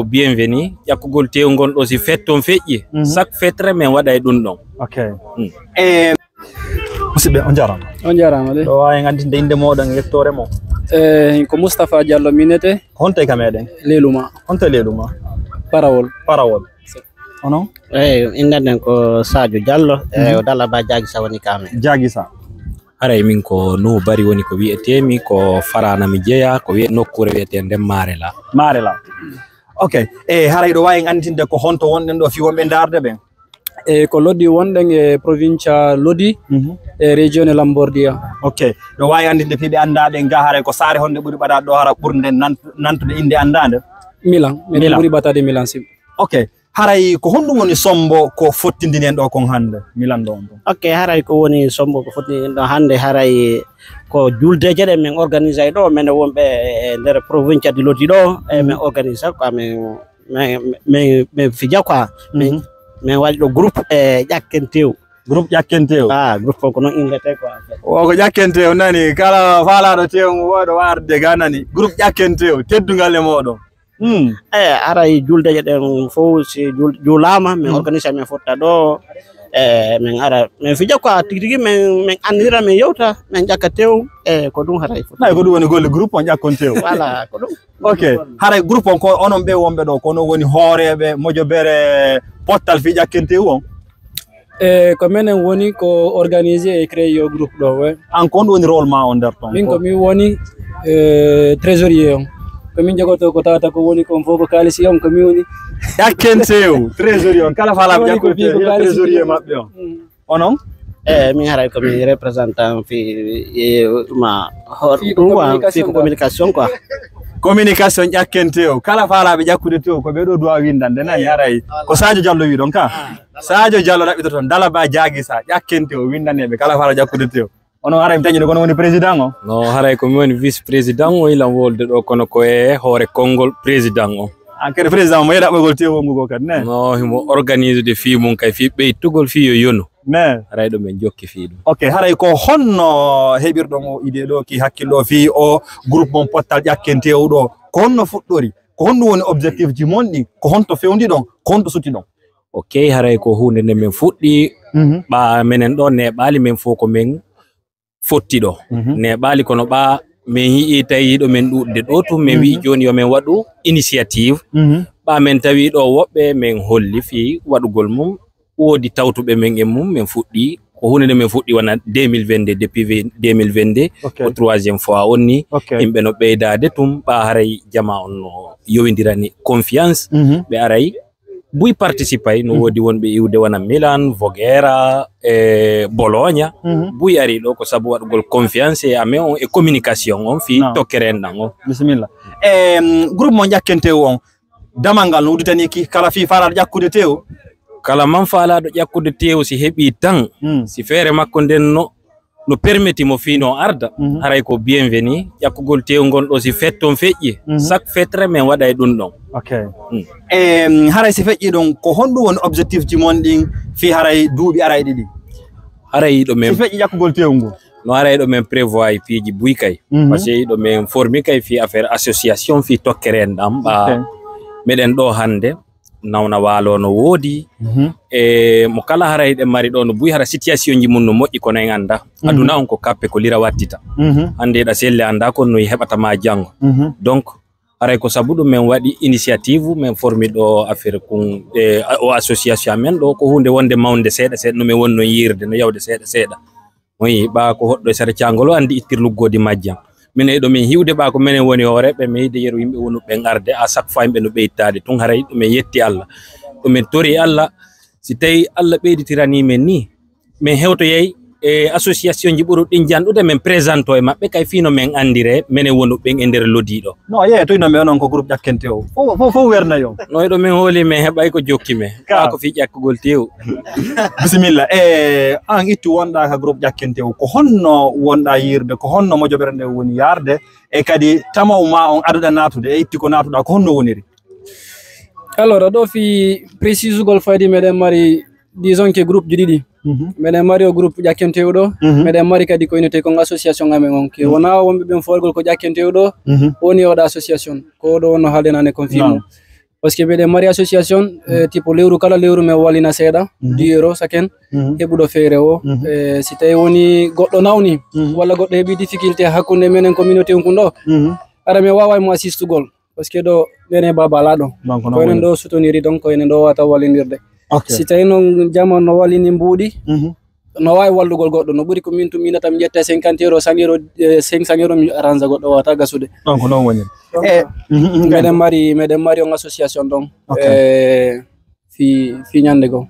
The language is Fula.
Bienvenue yakugol teewgol ɗo si fetton feƴƴi chaque fetre men waɗa e ɗum ɗon. Okay. Musidɓe on jarama de ɗo wawi gandinde inde moɗon yettore mo. Ko Moustapha Diallo minete honto e ka meɗen Leluma. honto e Leluma Parawol onon indaden ko Sadio Diallo o dalla ba Jagisa woni kame Jagisa haray min ko no bari woni ko wi'etemi ko farana mi jeeya ko wi'e nokkure wi'ete nden Marela. Okay, haray ɗo wawi andinde ko honto wonɗen ɗo fi wonɓe darde ɓen. Ko lodi wonɗen e provincia Lodi e regione Lambordia. Okay, ɗo wawi andinde fiɓe andaɓe ga haray ko saare honde ɓuuri ɓaɗa ɗo hara ɓurde nantude inde andade Milan ɓuri ɓatade Milan sim. Okay, haray ko honɗum woni sombo ko fottindini en ɗo kon hande Milan ɗo on. Okay, haray ko woni sombo ko fottindini en ɗo hande haray ko juldeje ɗe min organise ɗo men wonɓe e nder provincia di Lodi ɗo min organise ko min fija quoi min waɗi ɗo groupe ƴakkentew groupe ƴakkentew groupe ko noon indete quoi o ko ƴakkentew nani kala faalaɗo tew woɗo warde ga nani groupe ƴakkentew teddugal e moɗon. Aray juldeje ɗen fof si julama min organise min fotta ɗo min ara min fija quoi tigi min andira min yewta min ƴakka tew ko ɗum haray fof ko ɗum woni golle groupe on ƴakkontew voilà ko ɗum. Okay, haray groupe on ko onon ɓe wonɓe ɗo kono woni hooreɓe mojobere pottal fi ƴakkentew on. Ko menen woni ko organiser e créer yo groupe ɗo an ko woni rôle ma on nder ton. Min ko mi woni trésorier on ko min jogoto ko tawata ko woni kon fof ko kalisi on ko mi woni ƴakkentew trésorier on kala faalaɓe ƴakkontew trésorier maɓɓe on onon min haray ko mi représentant fi ma fi ko communication quoi communication ƴakkentew kala faalaɓe ƴakkude tew ko ɓeɗo duwa windande nani haray ko Sadio Diallo wi ɗon ka Sadio Diallo ɗaɓɓito toon dala ba Jagisa ƴakkentew windaneɓe kala faala ƴakkude tew onon haray mi tañiɗo kono woni président o no haray ko mi woni vice président o ilam wolde ɗo kono ko e hoore konngol président o kadi président mo yeeɗa ɓoygol tew wongo go kadi ne no himo organise de fi mum kay fi ɓeytugol fi yo yono ne haray ɗo min jokki fi ɗum. Okay, haray ko honno heɓirɗon o idée ɗo ki hakkillo fi o groupe mon pottal ƴakkentew ɗo ko honno fuɗɗori ko honno woni objectif ji mon ɗi ko honto fewndi ɗon ko honto sutti ɗon. Okay, haray ko hunde nde min fuɗɗi ɓa menen ɗo neɓali men fof ko min fotti ɗo neɓali kono ɓa min yii tawi ɗo men ɗuɗde ɗo tum min wi joni yo min waɗu initiative ɓa men tawi ɗo woɓɓe min holli fi waɗugol mum woodi tawtuɓe men e mum min fuɗɗi ko hunde nde min fuɗɗi wona 2022 depuis 2022 ko troisiéme fois on ni yimɓe no ɓeydade tum ɓa haray jama on no yowindirani confiance ɓe aray buy participay no woodi wonɓe iwde wona Milan Voghera e Bologna buy ari ɗo ko sabu waɗugol confiance e amen on e communication on fi tokkere en ɗan on. Bisimilla groupe mo ƴakkentew on damal ngal no udditani ki kala fi faalaɗo ƴakkude tew kala man faalaɗo ƴakkude tew si heɓi tan si feere makko nden no permetti mo fino arda haray ko bienvenue ƴakkugol teewgol ɗo si fetton feƴƴi chaque fetre men waɗa e ɗum ɗon. Okay. Haray si feƴƴi ɗon ko honɗum woni objectif ji mon ɗin fi haray duuɓi aray ɗiɗi haray ɗo men si feƴƴi ƴakkugol teewgol no haray ɗo men prévoit piiji buy kay par ce que ɗo men formi kay fi affaire association fi tokkere en ɗam ɓa meɗen ɗo hande nawna waalo no woodi e mo kala haray ɗe mari ɗo no buy hara situation ji mum no moƴƴi kono en anda aduna on ko kappe ko lira wattita hande ɗa selle anda kon no heɓatama janggo donc haray ko sabu ɗum men waɗi initiative men formi ɗo affaire kon o association men ɗo ko hunde wonde mawde seeɗa seeɗa no men woni non yirde no yawde seeɗa seeɗa oyi ɓa ko hoɗɗo e sara cangol o andi ittir luggodi majjam minen ɗo min hiwde ɓa ko minen woni hooreɓe mi yide yeru yimɓe wonu ɓen arde à chaque fois yimɓe no ɓeytade tun haray ɗumen yetti Allah ɗumen tori Allah si tawi Allah ɓeyditirani men ni min hewtoyay e association ji ɓuruɗin janɗude min présente e maɓɓe kay fino min andire minen wonu ɓen e nder lodi ɗo no yeeya toyno mi onon ko groupe ƴakkentew fof wernayo no ɗo min hooli min heɓay ko jokki men ka ko fi ƴakkugol tew. Bisimilla an ittu wonɗa ka groupe ƴakkentew ko honno wonɗa yirde ko honno mojoɓere nde woni yarde e kadi tamaw ma on aɗaɗa natude e itti ko natuɗa ko honno woniri. Alors ɗo fi précisugol faydi meɗen mari disons que groupe ji ɗiɗi meɗen mari o groupe ƴakkentew ɗo meɗen mari kadi ko inete kon association amen on ke wona wonɓe ɓen forgol ko ƴakkentew ɗo woni oɗo association ko ɗo wonno haaldenane kon fimo parce que meɗen mari association tipo lewru kala lewru men wallina seeɗa 10 euro saken heɓuɗo feere o si tawi woni goɗɗo nawni walla goɗɗo heeɓi difficulté hakkunde menen communauté kun ɗo ara mi wawa mo assistugol parce que ɗo mene baba ala ɗon ko enen ɗo souteniri donc ko enen ɗo wata wallidirde si tawi noon jamanu no wallini mbuuɗi no wawi wallugol goɗɗo no ɓuuri ko min to minata mi ƴetta 50 euro 100 euro 500 euro mi arrange goɗɗo wata gasude donc non woni meɗen mari on association donc fi ñande go